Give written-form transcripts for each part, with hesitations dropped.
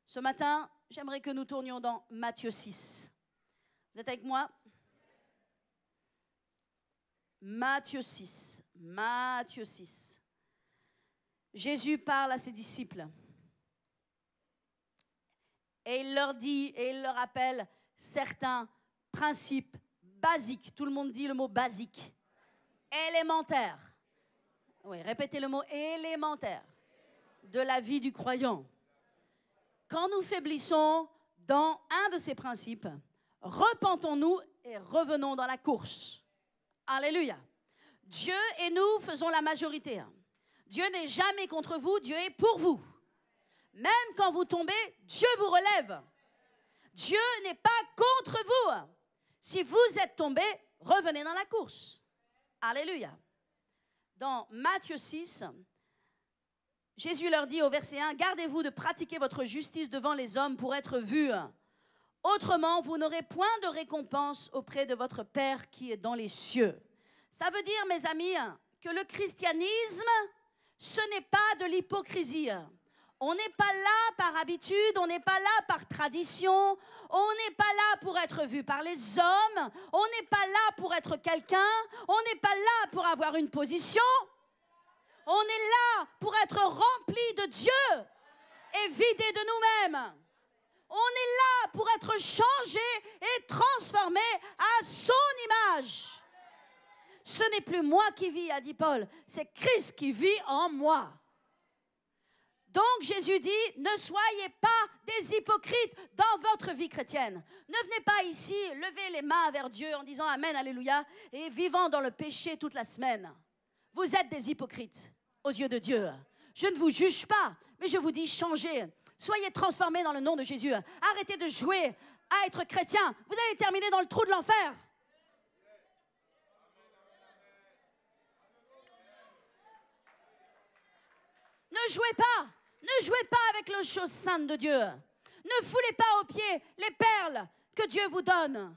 Ce matin, j'aimerais que nous tournions dans Matthieu 6. Vous êtes avec moi? Matthieu 6. Matthieu 6. Jésus parle à ses disciples. Et il leur dit, et il leur rappelle certains principes basiques. Tout le monde dit le mot basique. Élémentaire. Oui, répétez le mot élémentaire de la vie du croyant. Quand nous faiblissons dans un de ces principes, repentons-nous et revenons dans la course. Alléluia. Dieu et nous faisons la majorité. Dieu n'est jamais contre vous, Dieu est pour vous. Même quand vous tombez, Dieu vous relève. Dieu n'est pas contre vous. Si vous êtes tombé, revenez dans la course. Alléluia. Dans Matthieu 6, Jésus leur dit au verset 1, « Gardez-vous de pratiquer votre justice devant les hommes pour être vus. Autrement, vous n'aurez point de récompense auprès de votre Père qui est dans les cieux. » Ça veut dire, mes amis, que le christianisme, ce n'est pas de l'hypocrisie. On n'est pas là par habitude, on n'est pas là par tradition, on n'est pas là pour être vu par les hommes, on n'est pas là pour être quelqu'un, on n'est pas là pour avoir une position. On est là pour être rempli de Dieu et vidé de nous-mêmes. On est là pour être changé et transformé à son image. Ce n'est plus moi qui vis, a dit Paul, c'est Christ qui vit en moi. Donc Jésus dit, ne soyez pas des hypocrites dans votre vie chrétienne. Ne venez pas ici lever les mains vers Dieu en disant Amen, Alléluia, et vivant dans le péché toute la semaine. Vous êtes des hypocrites aux yeux de Dieu. Je ne vous juge pas, mais je vous dis changez. Soyez transformés dans le nom de Jésus. Arrêtez de jouer à être chrétien. Vous allez terminer dans le trou de l'enfer. Ne jouez pas avec les choses saintes de Dieu. Ne foulez pas aux pieds les perles que Dieu vous donne.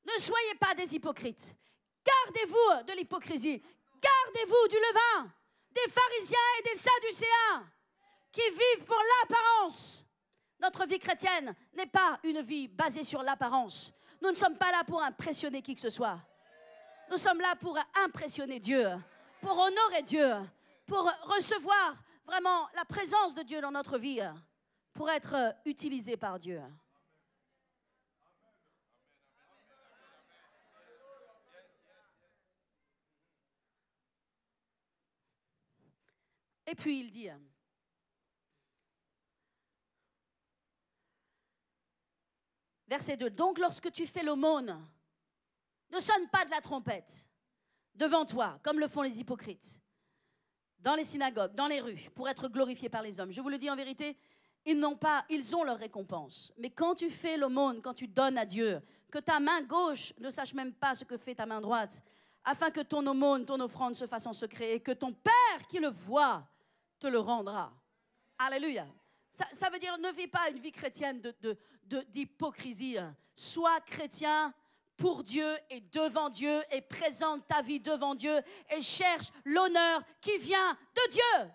Ne soyez pas des hypocrites. Gardez-vous de l'hypocrisie. Gardez-vous du levain, des pharisiens et des sadducéens qui vivent pour l'apparence. Notre vie chrétienne n'est pas une vie basée sur l'apparence. Nous ne sommes pas là pour impressionner qui que ce soit. Nous sommes là pour impressionner Dieu, pour honorer Dieu, pour recevoir vraiment la présence de Dieu dans notre vie, pour être utilisé par Dieu. Et puis il dit, verset 2, « Donc lorsque tu fais l'aumône, ne sonne pas de la trompette devant toi, comme le font les hypocrites, dans les synagogues, dans les rues, pour être glorifiés par les hommes. » Je vous le dis en vérité, ils ont leur récompense. Mais quand tu fais l'aumône, quand tu donnes à Dieu, que ta main gauche ne sache même pas ce que fait ta main droite, afin que ton aumône, ton offrande se fasse en secret, et que ton Père qui le voit te le rendra. Alléluia. Ça veut dire, ne vis pas une vie chrétienne d'hypocrisie. Sois chrétien pour Dieu et devant Dieu et présente ta vie devant Dieu et cherche l'honneur qui vient de Dieu.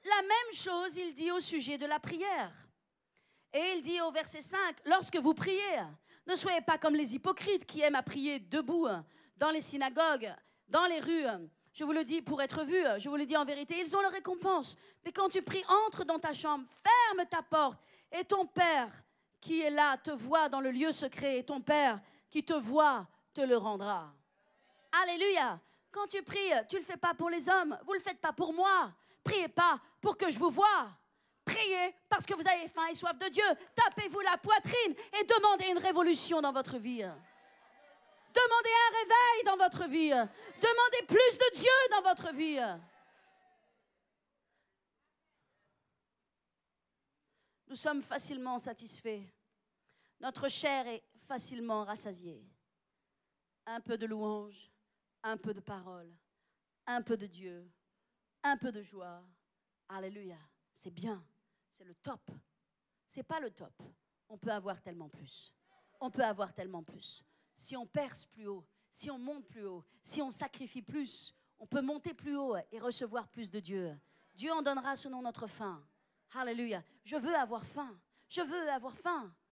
La même chose, il dit au sujet de la prière. Et il dit au verset 5, lorsque vous priez, ne soyez pas comme les hypocrites qui aiment à prier debout dans les synagogues, dans les rues. Je vous le dis pour être vu, je vous le dis en vérité, ils ont leur récompense. Mais quand tu pries, entre dans ta chambre, ferme ta porte et ton Père qui est là te voit dans le lieu secret et ton Père qui te voit te le rendra. Alléluia. Quand tu pries, tu ne le fais pas pour les hommes, vous ne le faites pas pour moi. Priez pas pour que je vous voie. Priez parce que vous avez faim et soif de Dieu. Tapez-vous la poitrine et demandez une révolution dans votre vie. Demandez un réveil dans votre vie. Demandez plus de Dieu dans votre vie. Nous sommes facilement satisfaits. Notre chair est facilement rassasiée. Un peu de louange, un peu de parole, un peu de Dieu, un peu de joie. Alléluia. C'est bien. C'est le top. C'est pas le top. On peut avoir tellement plus. On peut avoir tellement plus. Si on perce plus haut, si on monte plus haut, si on sacrifie plus, On peut monter plus haut et recevoir plus de Dieu. Dieu en donnera selon notre faim. Alléluia. Je veux avoir faim. Je veux avoir faim.